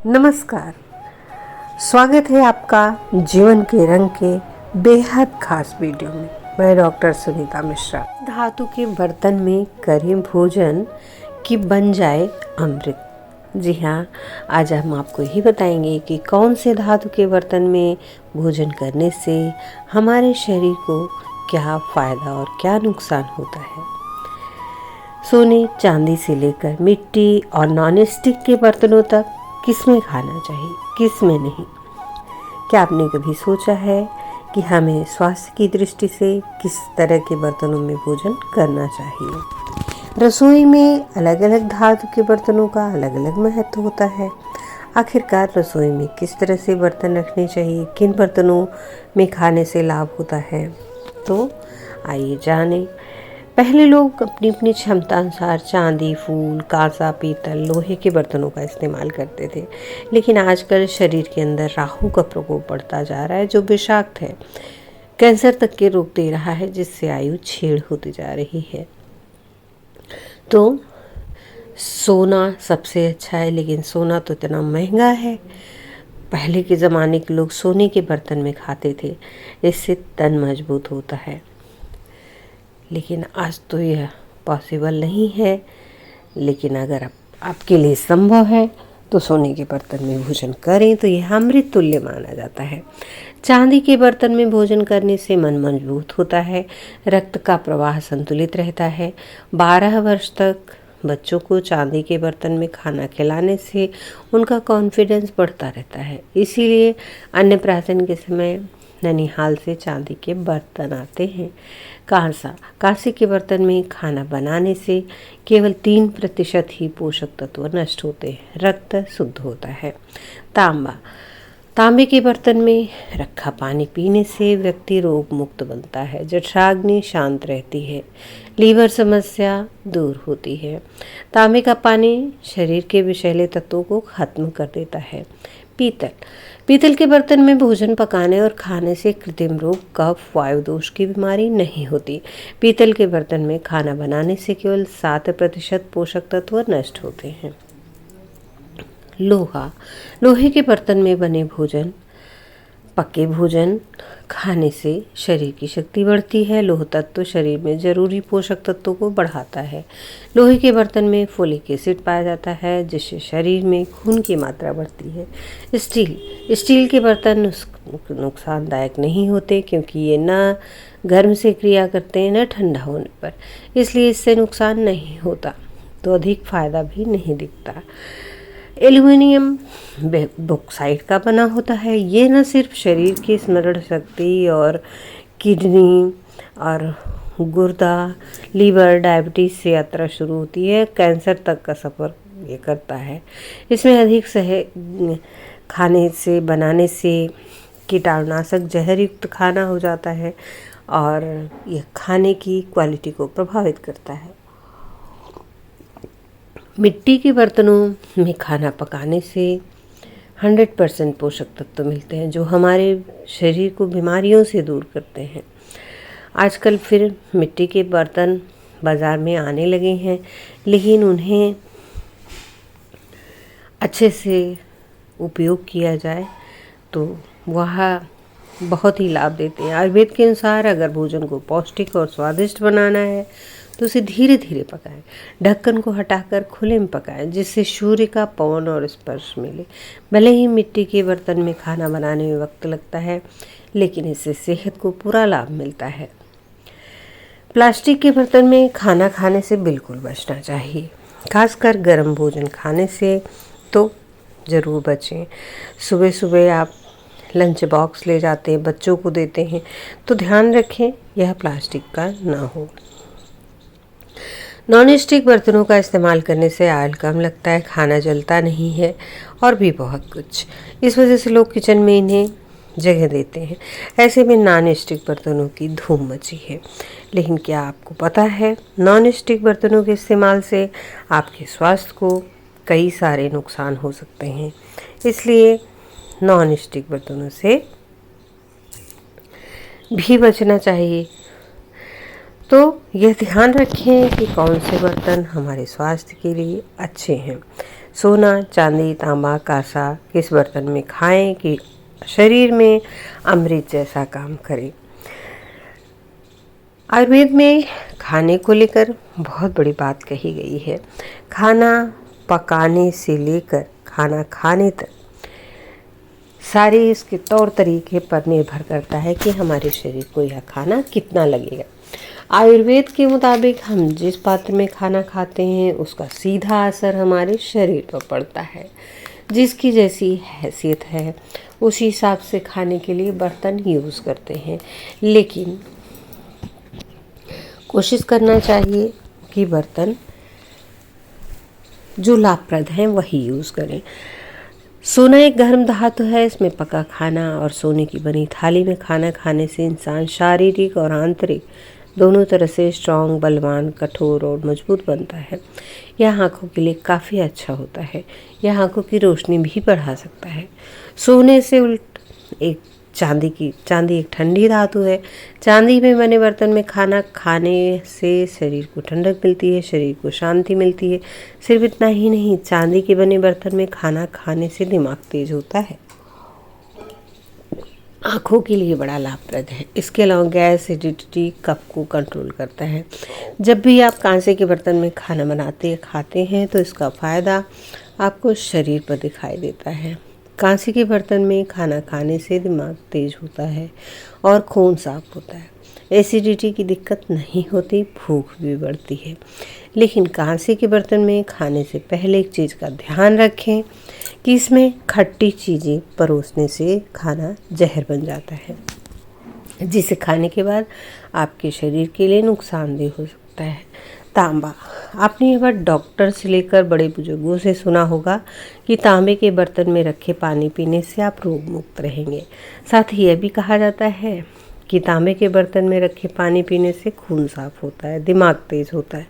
नमस्कार। स्वागत है आपका जीवन के रंग के बेहद खास वीडियो में। मैं डॉक्टर सुनीता मिश्रा। धातु के बर्तन में करें भोजन कि बन जाए अमृत। जी हाँ, आज हम आपको यही बताएंगे कि कौन से धातु के बर्तन में भोजन करने से हमारे शरीर को क्या फ़ायदा और क्या नुकसान होता है। सोने चांदी से लेकर मिट्टी और नॉन स्टिक के बर्तनों तक किस में खाना चाहिए, किस में नहीं। क्या आपने कभी सोचा है कि हमें स्वास्थ्य की दृष्टि से किस तरह के बर्तनों में भोजन करना चाहिए। रसोई में अलग अलग धातु के बर्तनों का अलग अलग महत्व होता है। आखिरकार रसोई में किस तरह से बर्तन रखने चाहिए, किन बर्तनों में खाने से लाभ होता है, तो आइए जानें। पहले लोग अपनी अपनी क्षमता अनुसार चांदी, फूल, कांसा, पीतल, लोहे के बर्तनों का इस्तेमाल करते थे, लेकिन आजकल शरीर के अंदर राहु का प्रकोप बढ़ता जा रहा है, जो विषाक्त है, कैंसर तक के रोग दे रहा है, जिससे आयु छीड़ होती जा रही है। तो सोना सबसे अच्छा है, लेकिन सोना तो इतना महंगा है। पहले के ज़माने के लोग सोने के बर्तन में खाते थे, इससे तन मजबूत होता है, लेकिन आज तो यह पॉसिबल नहीं है। लेकिन अगर आपके लिए संभव है तो सोने के बर्तन में भोजन करें, तो यह अमृत तुल्य माना जाता है। चांदी के बर्तन में भोजन करने से मन मजबूत होता है, रक्त का प्रवाह संतुलित रहता है। 12 वर्ष तक बच्चों को चांदी के बर्तन में खाना खिलाने से उनका कॉन्फिडेंस बढ़ता रहता है। इसीलिए अन्नप्राशन के समय ननिहाल से चांदी के बर्तन आते हैं। कांसे के बर्तन में खाना बनाने से केवल 3% ही पोषक तत्व नष्ट होते हैं, रक्त शुद्ध होता है। तांबे के बर्तन में रखा पानी पीने से व्यक्ति रोग मुक्त बनता है, जठराग्नि शांत रहती है, लीवर समस्या दूर होती है। तांबे का पानी शरीर के विषैले तत्वों को खत्म कर देता है। पीतल के बर्तन में भोजन पकाने और खाने से कृत्रिम रोग, कफ, वायु दोष की बीमारी नहीं होती। पीतल के बर्तन में खाना बनाने से केवल 7% पोषक तत्व नष्ट होते हैं। लोहे के बर्तन में बने भोजन, पके भोजन खाने से शरीर की शक्ति बढ़ती है। लोह तत्व शरीर में जरूरी पोषक तत्वों को बढ़ाता है। लोहे के बर्तन में फोलिक एसिड पाया जाता है, जिससे शरीर में खून की मात्रा बढ़ती है। स्टील के बर्तन नुकसानदायक नहीं होते, क्योंकि ये न गर्म से क्रिया करते हैं न ठंडा होने पर, इसलिए इससे नुकसान नहीं होता, तो अधिक फायदा भी नहीं दिखता। एल्युमिनियम बॉक्साइट का बना होता है। ये न सिर्फ शरीर की स्मरण शक्ति और किडनी और गुर्दा, लीवर, डायबिटीज से यात्रा शुरू होती है, कैंसर तक का सफ़र ये करता है। इसमें अधिक खाने से बनाने से कीटाणुनाशक जहर युक्त खाना हो जाता है और यह खाने की क्वालिटी को प्रभावित करता है। मिट्टी के बर्तनों में खाना पकाने से 100% पोषक तत्व मिलते हैं, जो हमारे शरीर को बीमारियों से दूर करते हैं। आजकल फिर मिट्टी के बर्तन बाज़ार में आने लगे हैं, लेकिन उन्हें अच्छे से उपयोग किया जाए तो वह बहुत ही लाभ देते हैं। आयुर्वेद के अनुसार अगर भोजन को पौष्टिक और स्वादिष्ट बनाना है तो उसे धीरे धीरे पकाएं, ढक्कन को हटाकर खुले में पकाएं, जिससे सूर्य का पवन और स्पर्श मिले। भले ही मिट्टी के बर्तन में खाना बनाने में वक्त लगता है, लेकिन इससे सेहत को पूरा लाभ मिलता है। प्लास्टिक के बर्तन में खाना खाने से बिल्कुल बचना चाहिए, खासकर गर्म भोजन खाने से तो ज़रूर बचें। सुबह सुबह आप लंच बॉक्स ले जाते हैं, बच्चों को देते हैं, तो ध्यान रखें यह प्लास्टिक का ना हो। नॉन स्टिक बर्तनों का इस्तेमाल करने से ऑयल कम लगता है, खाना जलता नहीं है और भी बहुत कुछ। इस वजह से लोग किचन में इन्हें जगह देते हैं। ऐसे में नॉन स्टिक बर्तनों की धूम मची है। लेकिन क्या आपको पता है, नॉन स्टिक बर्तनों के इस्तेमाल से आपके स्वास्थ्य को कई सारे नुकसान हो सकते हैं। इसलिए नॉन स्टिक बर्तनों से भी बचना चाहिए। तो यह ध्यान रखें कि कौन से बर्तन हमारे स्वास्थ्य के लिए अच्छे हैं। सोना, चांदी, तांबा, कांसा किस बर्तन में खाएं कि शरीर में अमृत जैसा काम करे। आयुर्वेद में खाने को लेकर बहुत बड़ी बात कही गई है। खाना पकाने से लेकर खाना खाने तक सारे इसके तौर तरीके पर निर्भर करता है कि हमारे शरीर को यह खाना कितना लगेगा। आयुर्वेद के मुताबिक हम जिस पात्र में खाना खाते हैं उसका सीधा असर हमारे शरीर पर पड़ता है। जिसकी जैसी हैसियत है उसी हिसाब से खाने के लिए बर्तन यूज़ करते हैं, लेकिन कोशिश करना चाहिए कि बर्तन जो लाभप्रद हैं वही यूज़ करें। सोना एक गर्म धातु है। इसमें पका खाना और सोने की बनी थाली में खाना खाने से इंसान शारीरिक और आंतरिक दोनों तरह से स्ट्रांग, बलवान, कठोर और मजबूत बनता है। यह आँखों के लिए काफ़ी अच्छा होता है। यह आँखों की रोशनी भी बढ़ा सकता है। सोने से उल्ट एक चांदी एक ठंडी धातु है। चांदी में बने बर्तन में खाना खाने से शरीर को ठंडक मिलती है, शरीर को शांति मिलती है। सिर्फ इतना ही नहीं, चांदी के बने बर्तन में खाना खाने से दिमाग तेज होता है, आँखों के लिए बड़ा लाभप्रद है। इसके अलावा गैस, एसिडिटी, कफ को कंट्रोल करता है। जब भी आप कांसे के बर्तन में खाना बनाते या खाते हैं तो इसका फ़ायदा आपको शरीर पर दिखाई देता है। कांसे के बर्तन में खाना खाने से दिमाग तेज होता है और खून साफ होता है। एसिडिटी की दिक्कत नहीं होती, भूख भी बढ़ती है। लेकिन कांसे के बर्तन में खाने से पहले एक चीज़ का ध्यान रखें कि इसमें खट्टी चीज़ें परोसने से खाना जहर बन जाता है, जिसे खाने के बाद आपके शरीर के लिए नुकसानदेह हो सकता है। तांबा, आपने यह बात डॉक्टर से लेकर बड़े बुजुर्गों से सुना होगा कि तांबे के बर्तन में रखे पानी पीने से आप रोग मुक्त रहेंगे। साथ ही यह भी कहा जाता है कि तांबे के बर्तन में रखे पानी पीने से खून साफ होता है, दिमाग तेज होता है।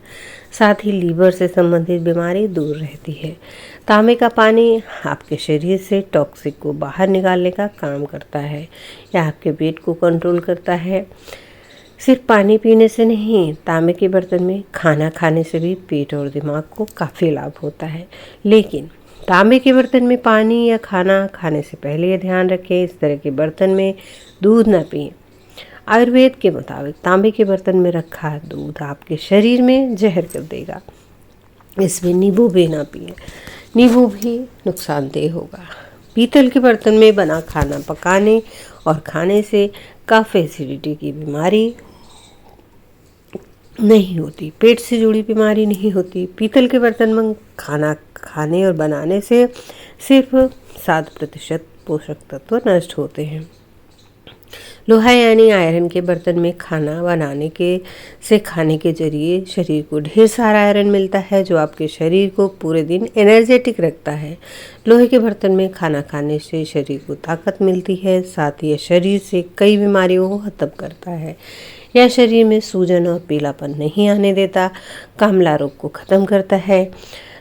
साथ ही लीवर से संबंधित बीमारी दूर रहती है। तांबे का पानी आपके शरीर से टॉक्सिक को बाहर निकालने का काम करता है। यह आपके पेट को कंट्रोल करता है। सिर्फ पानी पीने से नहीं, तांबे के बर्तन में खाना खाने से भी पेट और दिमाग को काफ़ी लाभ होता है। लेकिन तांबे के बर्तन में पानी या खाना खाने से पहले यह ध्यान रखें, इस तरह के बर्तन में दूध न पिएं। आयुर्वेद के मुताबिक तांबे के बर्तन में रखा दूध आपके शरीर में जहर कर देगा। इसमें नींबू भी ना पिएं, नींबू भी नुकसानदेह होगा। पीतल के बर्तन में बना खाना पकाने और खाने से कफ, एसिडिटी की बीमारी नहीं होती, पेट से जुड़ी बीमारी नहीं होती। पीतल के बर्तन में खाना खाने और बनाने से सिर्फ 7% पोषक तत्व नष्ट होते हैं। लोहा यानी आयरन के बर्तन में खाना बनाने से खाने के जरिए शरीर को ढेर सारा आयरन मिलता है, जो आपके शरीर को पूरे दिन एनर्जेटिक रखता है। लोहे के बर्तन में खाना खाने से शरीर को ताकत मिलती है, साथ ही शरीर से कई बीमारियों को खत्म करता है। यह शरीर में सूजन और पीलापन नहीं आने देता, कामला रोग को खत्म करता है,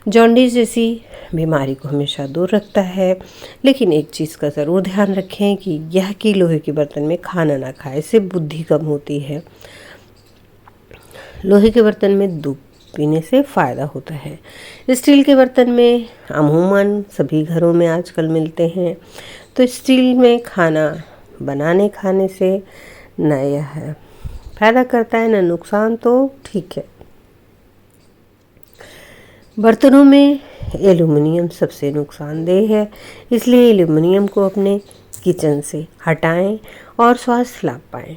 जॉन्डिस जैसी बीमारी को हमेशा दूर रखता है। लेकिन एक चीज़ का ज़रूर ध्यान रखें कि यह कि लोहे के बर्तन में खाना ना खाए, इससे बुद्धि कम होती है। लोहे के बर्तन में दूध पीने से फ़ायदा होता है। स्टील के बर्तन में अमूमन सभी घरों में आजकल मिलते हैं, तो स्टील में खाना बनाने खाने से न यह फ़ायदा करता है न नुकसान, तो ठीक है। बर्तनों में एल्युमिनियम सबसे नुकसानदेह है, इसलिए एल्युमिनियम को अपने किचन से हटाएं और स्वास्थ्य लाभ पाएं।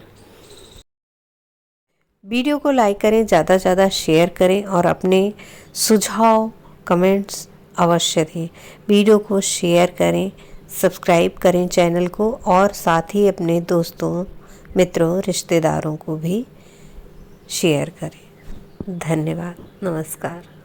वीडियो को लाइक करें, ज़्यादा से ज़्यादा शेयर करें और अपने सुझाव कमेंट्स अवश्य दें। वीडियो को शेयर करें, सब्सक्राइब करें चैनल को और साथ ही अपने दोस्तों, मित्रों, रिश्तेदारों को भी शेयर करें। धन्यवाद। नमस्कार।